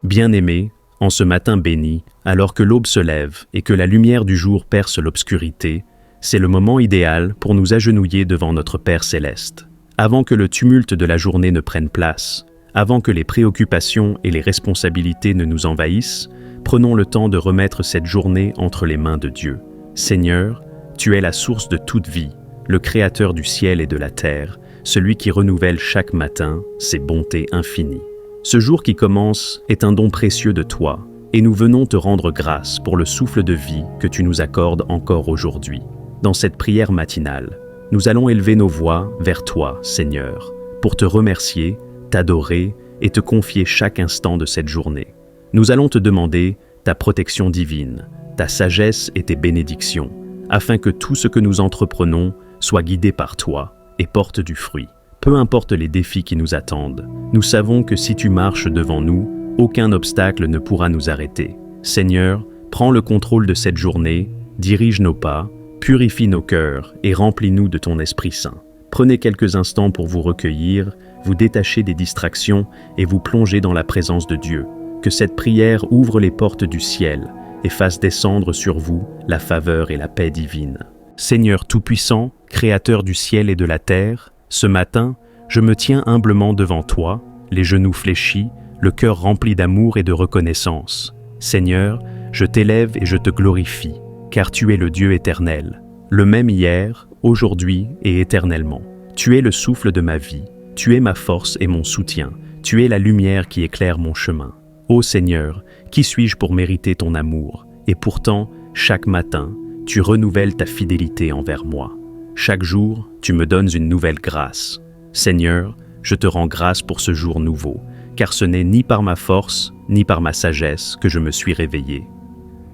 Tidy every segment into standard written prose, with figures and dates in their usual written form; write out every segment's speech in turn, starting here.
Bien-aimés, en ce matin béni, alors que l'aube se lève et que la lumière du jour perce l'obscurité, c'est le moment idéal pour nous agenouiller devant notre Père céleste. Avant que le tumulte de la journée ne prenne place, avant que les préoccupations et les responsabilités ne nous envahissent, prenons le temps de remettre cette journée entre les mains de Dieu. Seigneur, tu es la source de toute vie, le Créateur du ciel et de la terre, celui qui renouvelle chaque matin ses bontés infinies. Ce jour qui commence est un don précieux de toi, et nous venons te rendre grâce pour le souffle de vie que tu nous accordes encore aujourd'hui. Dans cette prière matinale, nous allons élever nos voix vers toi, Seigneur, pour te remercier, t'adorer et te confier chaque instant de cette journée. Nous allons te demander ta protection divine, ta sagesse et tes bénédictions, afin que tout ce que nous entreprenons soit guidé par toi et porte du fruit. Peu importe les défis qui nous attendent, nous savons que si tu marches devant nous, aucun obstacle ne pourra nous arrêter. Seigneur, prends le contrôle de cette journée, dirige nos pas, purifie nos cœurs et remplis-nous de ton Esprit Saint. Prenez quelques instants pour vous recueillir, vous détacher des distractions et vous plonger dans la présence de Dieu. Que cette prière ouvre les portes du ciel et fasse descendre sur vous la faveur et la paix divine. Seigneur Tout-Puissant, Créateur du ciel et de la terre, ce matin, je me tiens humblement devant toi, les genoux fléchis, le cœur rempli d'amour et de reconnaissance. Seigneur, je t'élève et je te glorifie, car tu es le Dieu éternel, le même hier, aujourd'hui et éternellement. Tu es le souffle de ma vie, tu es ma force et mon soutien, tu es la lumière qui éclaire mon chemin. Ô Seigneur, qui suis-je pour mériter ton amour? Et pourtant, chaque matin, tu renouvelles ta fidélité envers moi. Chaque jour, tu me donnes une nouvelle grâce. Seigneur, je te rends grâce pour ce jour nouveau, car ce n'est ni par ma force, ni par ma sagesse que je me suis réveillé,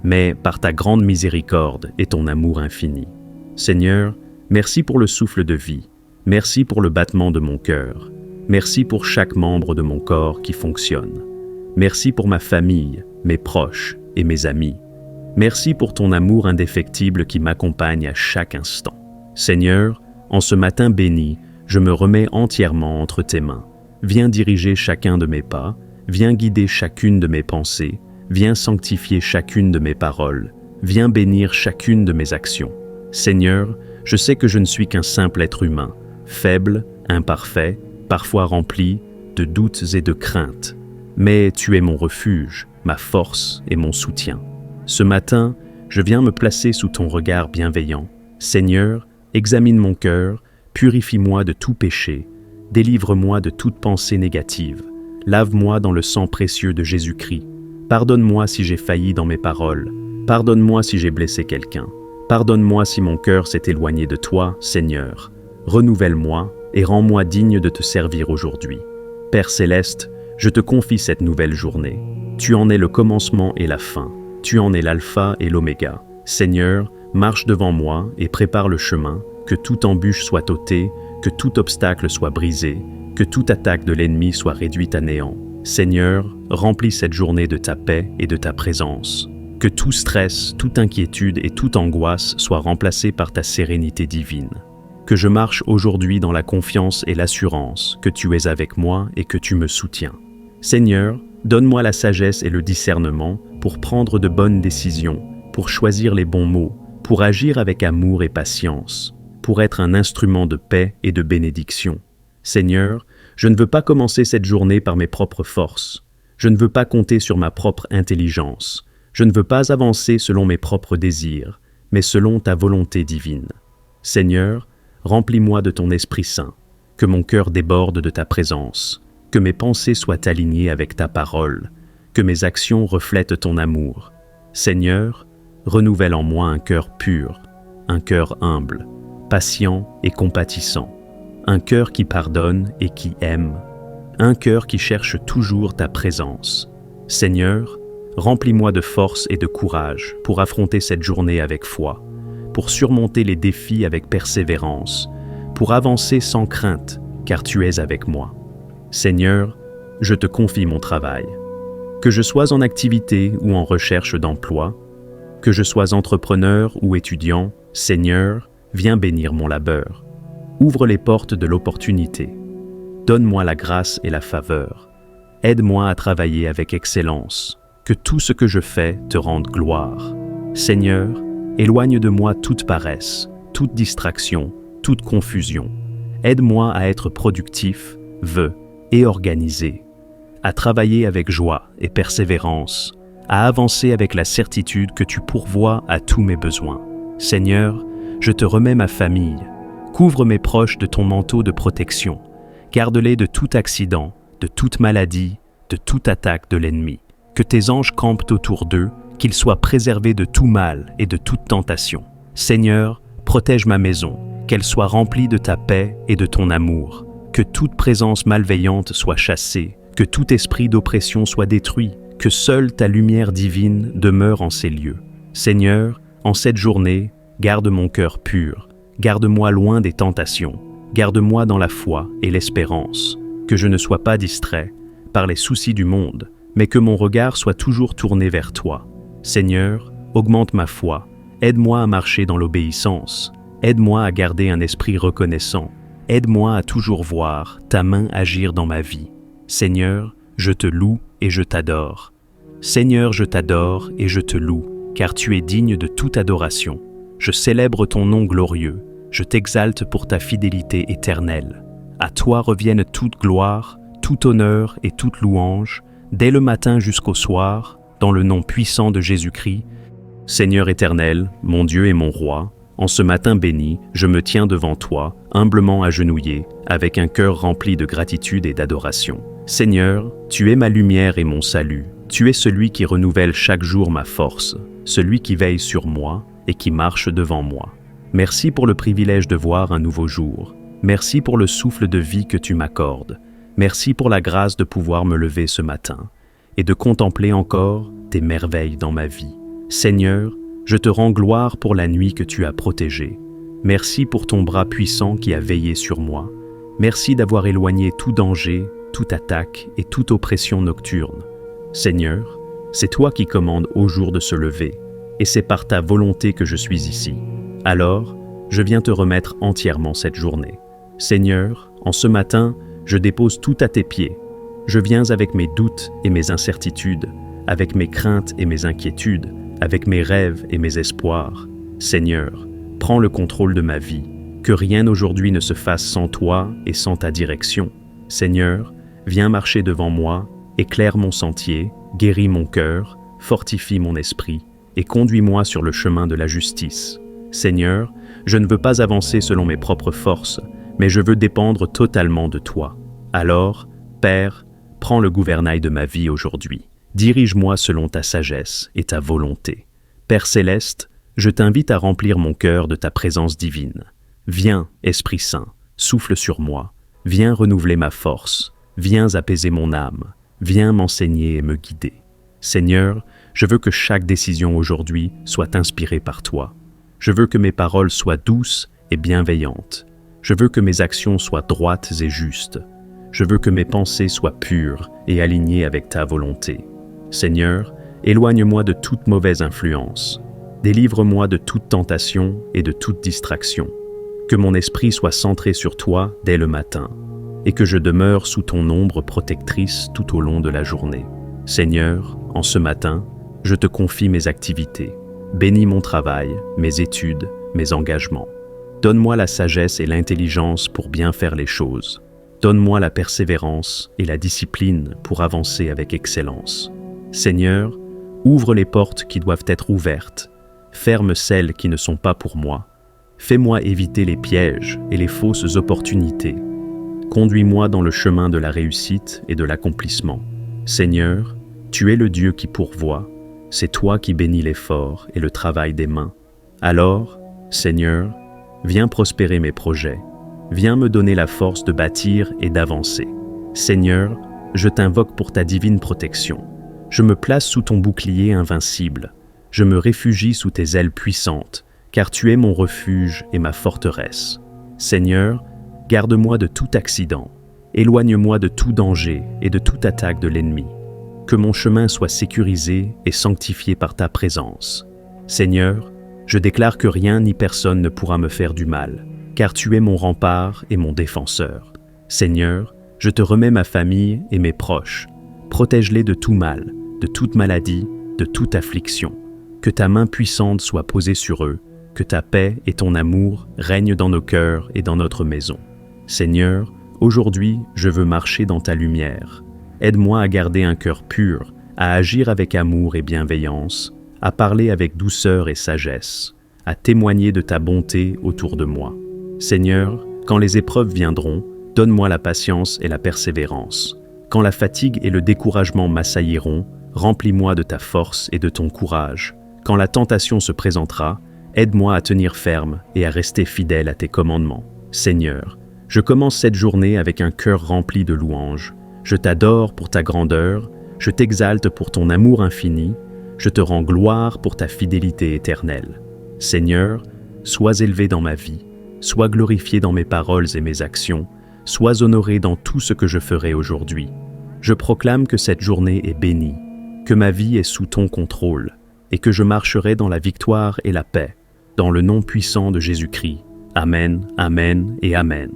mais par ta grande miséricorde et ton amour infini. Seigneur, merci pour le souffle de vie, merci pour le battement de mon cœur, merci pour chaque membre de mon corps qui fonctionne. Merci pour ma famille, mes proches et mes amis. Merci pour ton amour indéfectible qui m'accompagne à chaque instant. Seigneur, en ce matin béni, je me remets entièrement entre tes mains. Viens diriger chacun de mes pas, viens guider chacune de mes pensées, viens sanctifier chacune de mes paroles, viens bénir chacune de mes actions. Seigneur, je sais que je ne suis qu'un simple être humain, faible, imparfait, parfois rempli de doutes et de craintes. Mais tu es mon refuge, ma force et mon soutien. Ce matin, je viens me placer sous ton regard bienveillant. Seigneur, examine mon cœur, purifie-moi de tout péché, délivre-moi de toute pensée négative, lave-moi dans le sang précieux de Jésus-Christ. Pardonne-moi si j'ai failli dans mes paroles, pardonne-moi si j'ai blessé quelqu'un, pardonne-moi si mon cœur s'est éloigné de toi, Seigneur. Renouvelle-moi et rends-moi digne de te servir aujourd'hui. Père céleste, je te confie cette nouvelle journée. Tu en es le commencement et la fin. Tu en es l'alpha et l'oméga. Seigneur, marche devant moi et prépare le chemin, que toute embûche soit ôtée, que tout obstacle soit brisé, que toute attaque de l'ennemi soit réduite à néant. Seigneur, remplis cette journée de ta paix et de ta présence. Que tout stress, toute inquiétude et toute angoisse soient remplacés par ta sérénité divine. Que je marche aujourd'hui dans la confiance et l'assurance que tu es avec moi et que tu me soutiens. Seigneur, donne-moi la sagesse et le discernement pour prendre de bonnes décisions, pour choisir les bons mots, pour agir avec amour et patience, pour être un instrument de paix et de bénédiction. Seigneur, je ne veux pas commencer cette journée par mes propres forces. Je ne veux pas compter sur ma propre intelligence. Je ne veux pas avancer selon mes propres désirs, mais selon ta volonté divine. Seigneur, remplis-moi de ton Esprit Saint, que mon cœur déborde de ta présence, que mes pensées soient alignées avec ta parole, que mes actions reflètent ton amour. Seigneur, renouvelle en moi un cœur pur, un cœur humble, patient et compatissant, un cœur qui pardonne et qui aime, un cœur qui cherche toujours ta présence. Seigneur, remplis-moi de force et de courage pour affronter cette journée avec foi, pour surmonter les défis avec persévérance, pour avancer sans crainte, car tu es avec moi. Seigneur, je te confie mon travail. Que je sois en activité ou en recherche d'emploi, que je sois entrepreneur ou étudiant, Seigneur, viens bénir mon labeur. Ouvre les portes de l'opportunité. Donne-moi la grâce et la faveur. aide-moi à travailler avec excellence, que tout ce que je fais te rende gloire. Seigneur, éloigne de moi toute paresse, toute distraction, toute confusion. Aide-moi à être productif, vœu et organisé, à travailler avec joie et persévérance, à avancer avec la certitude que tu pourvois à tous mes besoins. Seigneur, je te remets ma famille. Couvre mes proches de ton manteau de protection. Garde-les de tout accident, de toute maladie, de toute attaque de l'ennemi. Que tes anges campent autour d'eux, qu'ils soient préservés de tout mal et de toute tentation. Seigneur, protège ma maison, qu'elle soit remplie de ta paix et de ton amour. Que toute présence malveillante soit chassée, que tout esprit d'oppression soit détruit, que seule ta lumière divine demeure en ces lieux. Seigneur, en cette journée, garde mon cœur pur, garde-moi loin des tentations, garde-moi dans la foi et l'espérance, que je ne sois pas distrait par les soucis du monde, mais que mon regard soit toujours tourné vers toi. Seigneur, augmente ma foi, aide-moi à marcher dans l'obéissance, aide-moi à garder un esprit reconnaissant, aide-moi à toujours voir ta main agir dans ma vie. Seigneur, je te loue et je t'adore. Seigneur, je t'adore et je te loue, car tu es digne de toute adoration. Je célèbre ton nom glorieux, je t'exalte pour ta fidélité éternelle. À toi reviennent toute gloire, tout honneur et toute louange, dès le matin jusqu'au soir, dans le nom puissant de Jésus-Christ. Seigneur éternel, mon Dieu et mon Roi, en ce matin béni, je me tiens devant toi, humblement agenouillé, avec un cœur rempli de gratitude et d'adoration. Seigneur, tu es ma lumière et mon salut. Tu es celui qui renouvelle chaque jour ma force, celui qui veille sur moi et qui marche devant moi. Merci pour le privilège de voir un nouveau jour. Merci pour le souffle de vie que tu m'accordes. Merci pour la grâce de pouvoir me lever ce matin et de contempler encore tes merveilles dans ma vie. Seigneur, je te rends gloire pour la nuit que tu as protégée. Merci pour ton bras puissant qui a veillé sur moi. Merci d'avoir éloigné tout danger, toute attaque et toute oppression nocturne. Seigneur, c'est toi qui commandes au jour de se lever, et c'est par ta volonté que je suis ici. Alors, je viens te remettre entièrement cette journée. Seigneur, en ce matin, je dépose tout à tes pieds. Je viens avec mes doutes et mes incertitudes, avec mes craintes et mes inquiétudes, avec mes rêves et mes espoirs. Seigneur, prends le contrôle de ma vie, que rien aujourd'hui ne se fasse sans toi et sans ta direction. Seigneur, viens marcher devant moi, éclaire mon sentier, guéris mon cœur, fortifie mon esprit et conduis-moi sur le chemin de la justice. Seigneur, je ne veux pas avancer selon mes propres forces, mais je veux dépendre totalement de toi. Alors, Père, prends le gouvernail de ma vie aujourd'hui. Dirige-moi selon ta sagesse et ta volonté. Père céleste, je t'invite à remplir mon cœur de ta présence divine. Viens, Esprit Saint, souffle sur moi. Viens renouveler ma force. Viens apaiser mon âme. Viens m'enseigner et me guider. Seigneur, je veux que chaque décision aujourd'hui soit inspirée par toi. Je veux que mes paroles soient douces et bienveillantes. Je veux que mes actions soient droites et justes. Je veux que mes pensées soient pures et alignées avec ta volonté. Seigneur, éloigne-moi de toute mauvaise influence. Délivre-moi de toute tentation et de toute distraction. Que mon esprit soit centré sur toi dès le matin et que je demeure sous ton ombre protectrice tout au long de la journée. Seigneur, en ce matin, je te confie mes activités. Bénis mon travail, mes études, mes engagements. Donne-moi la sagesse et l'intelligence pour bien faire les choses. Donne-moi la persévérance et la discipline pour avancer avec excellence. Seigneur, ouvre les portes qui doivent être ouvertes. Ferme celles qui ne sont pas pour moi. Fais-moi éviter les pièges et les fausses opportunités. Conduis-moi dans le chemin de la réussite et de l'accomplissement. Seigneur, tu es le Dieu qui pourvoit. C'est toi qui bénis l'effort et le travail des mains. Alors, Seigneur, viens prospérer mes projets. Viens me donner la force de bâtir et d'avancer. Seigneur, je t'invoque pour ta divine protection. Je me place sous ton bouclier invincible. Je me réfugie sous tes ailes puissantes, car tu es mon refuge et ma forteresse. Seigneur, garde-moi de tout accident. Éloigne-moi de tout danger et de toute attaque de l'ennemi. Que mon chemin soit sécurisé et sanctifié par ta présence. Seigneur, je déclare que rien ni personne ne pourra me faire du mal, car tu es mon rempart et mon défenseur. Seigneur, je te remets ma famille et mes proches. Protège-les de tout mal, de toute maladie, de toute affliction. Que ta main puissante soit posée sur eux, que ta paix et ton amour règnent dans nos cœurs et dans notre maison. Seigneur, aujourd'hui, je veux marcher dans ta lumière. Aide-moi à garder un cœur pur, à agir avec amour et bienveillance, à parler avec douceur et sagesse, à témoigner de ta bonté autour de moi. Seigneur, quand les épreuves viendront, donne-moi la patience et la persévérance. Quand la fatigue et le découragement m'assailliront, remplis-moi de ta force et de ton courage. Quand la tentation se présentera, aide-moi à tenir ferme et à rester fidèle à tes commandements. Seigneur, je commence cette journée avec un cœur rempli de louanges. Je t'adore pour ta grandeur, je t'exalte pour ton amour infini, je te rends gloire pour ta fidélité éternelle. Seigneur, sois élevé dans ma vie, sois glorifié dans mes paroles et mes actions, sois honoré dans tout ce que je ferai aujourd'hui. Je proclame que cette journée est bénie, que ma vie est sous ton contrôle, et que je marcherai dans la victoire et la paix, dans le nom puissant de Jésus-Christ. Amen, Amen et Amen.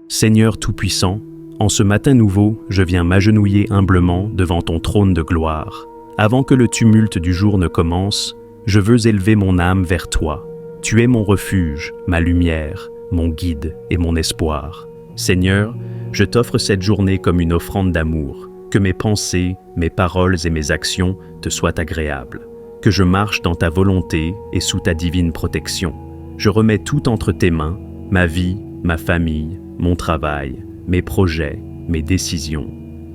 Seigneur Tout-Puissant, en ce matin nouveau, je viens m'agenouiller humblement devant ton trône de gloire. Avant que le tumulte du jour ne commence, je veux élever mon âme vers toi. Tu es mon refuge, ma lumière, mon guide et mon espoir. Seigneur, je t'offre cette journée comme une offrande d'amour, que mes pensées, mes paroles et mes actions te soient agréables, que je marche dans ta volonté et sous ta divine protection. Je remets tout entre tes mains, ma vie, ma famille, mon travail, mes projets, mes décisions.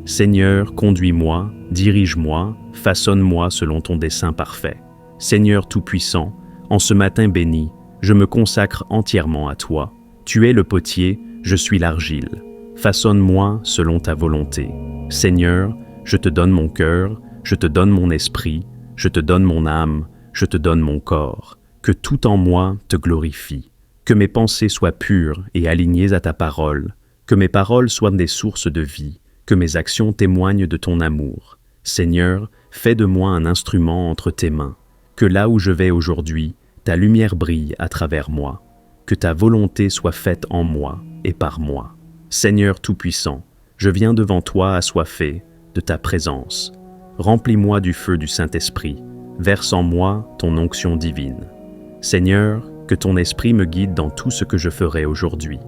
Seigneur, conduis-moi, dirige-moi, façonne-moi selon ton dessein parfait. Seigneur Tout-Puissant, en ce matin béni, je me consacre entièrement à toi. Tu es le potier, je suis l'argile. Façonne-moi selon ta volonté. Seigneur, je te donne mon cœur, je te donne mon esprit, je te donne mon âme, je te donne mon corps. Que tout en moi te glorifie. Que mes pensées soient pures et alignées à ta parole. Que mes paroles soient des sources de vie. Que mes actions témoignent de ton amour. Seigneur, fais de moi un instrument entre tes mains. Que là où je vais aujourd'hui, ta lumière brille à travers moi. Que ta volonté soit faite en moi et par moi. Seigneur Tout-Puissant, je viens devant toi assoiffé de ta présence. Remplis-moi du feu du Saint-Esprit. Verse en moi ton onction divine. Seigneur, que ton esprit me guide dans tout ce que je ferai aujourd'hui.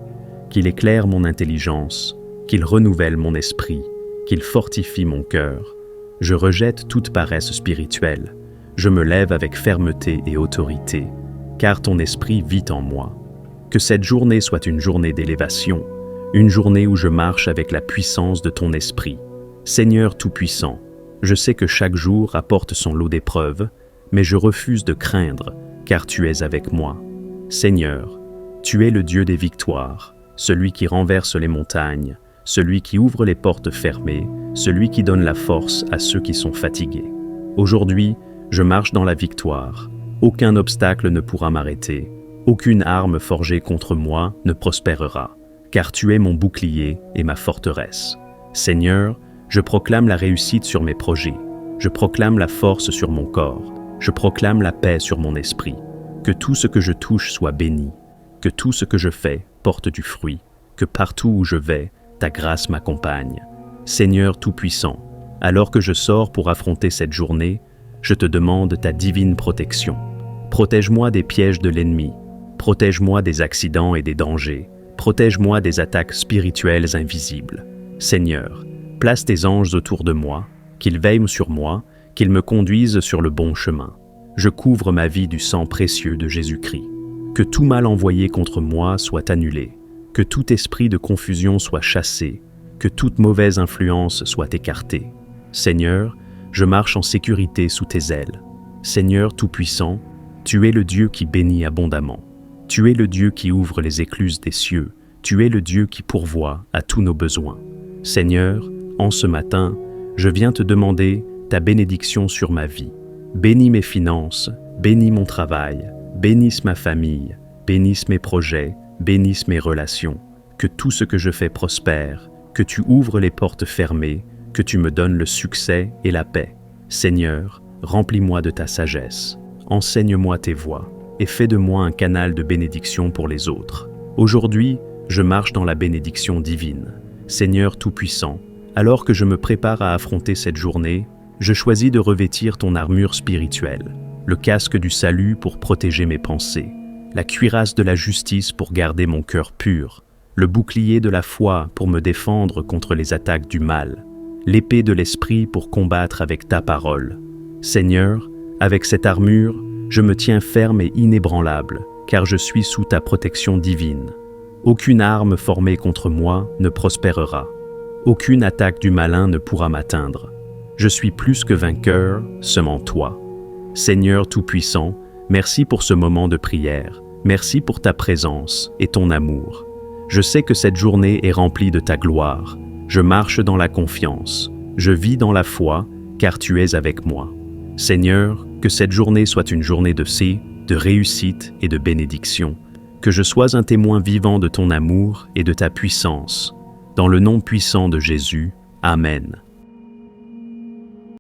Qu'il éclaire mon intelligence, qu'il renouvelle mon esprit, qu'il fortifie mon cœur. Je rejette toute paresse spirituelle. Je me lève avec fermeté et autorité, car ton esprit vit en moi. Que cette journée soit une journée d'élévation, une journée où je marche avec la puissance de ton esprit. Seigneur Tout-Puissant, je sais que chaque jour apporte son lot d'épreuves, mais je refuse de craindre, car tu es avec moi. Seigneur, tu es le Dieu des victoires, celui qui renverse les montagnes, celui qui ouvre les portes fermées, celui qui donne la force à ceux qui sont fatigués. Aujourd'hui, je marche dans la victoire. Aucun obstacle ne pourra m'arrêter. Aucune arme forgée contre moi ne prospérera, car tu es mon bouclier et ma forteresse. Seigneur, je proclame la réussite sur mes projets. Je proclame la force sur mon corps. Je proclame la paix sur mon esprit. Que tout ce que je touche soit béni. Que tout ce que je fais porte du fruit. Que partout où je vais, ta grâce m'accompagne. Seigneur Tout-Puissant, alors que je sors pour affronter cette journée, je te demande ta divine protection. Protège-moi des pièges de l'ennemi. Protège-moi des accidents et des dangers. Protège-moi des attaques spirituelles invisibles. Seigneur, place tes anges autour de moi, qu'ils veillent sur moi, qu'ils me conduisent sur le bon chemin. Je couvre ma vie du sang précieux de Jésus-Christ. Que tout mal envoyé contre moi soit annulé. Que tout esprit de confusion soit chassé. Que toute mauvaise influence soit écartée. Seigneur, je marche en sécurité sous tes ailes. Seigneur Tout-Puissant, tu es le Dieu qui bénit abondamment. Tu es le Dieu qui ouvre les écluses des cieux. Tu es le Dieu qui pourvoit à tous nos besoins. Seigneur, en ce matin, je viens te demander ta bénédiction sur ma vie. Bénis mes finances, bénis mon travail, bénisse ma famille, bénisse mes projets, bénisse mes relations. Que tout ce que je fais prospère, que tu ouvres les portes fermées, que tu me donnes le succès et la paix. Seigneur, remplis-moi de ta sagesse. Enseigne-moi tes voies et fais de moi un canal de bénédiction pour les autres. Aujourd'hui, je marche dans la bénédiction divine. Seigneur Tout-Puissant, Alors que je me prépare à affronter cette journée, je choisis de revêtir ton armure spirituelle, le casque du salut pour protéger mes pensées, la cuirasse de la justice pour garder mon cœur pur, le bouclier de la foi pour me défendre contre les attaques du mal, l'épée de l'esprit pour combattre avec ta parole. Seigneur, avec cette armure, je me tiens ferme et inébranlable, car je suis sous ta protection divine. Aucune arme formée contre moi ne prospérera. Aucune attaque du malin ne pourra m'atteindre. Je suis plus que vainqueur, seulement toi. Seigneur Tout-Puissant, merci pour ce moment de prière. Merci pour ta présence et ton amour. Je sais que cette journée est remplie de ta gloire. Je marche dans la confiance. Je vis dans la foi, car tu es avec moi. Seigneur, que cette journée soit une journée de réussite et de bénédiction. Que je sois un témoin vivant de ton amour et de ta puissance. Dans le nom puissant de Jésus, Amen.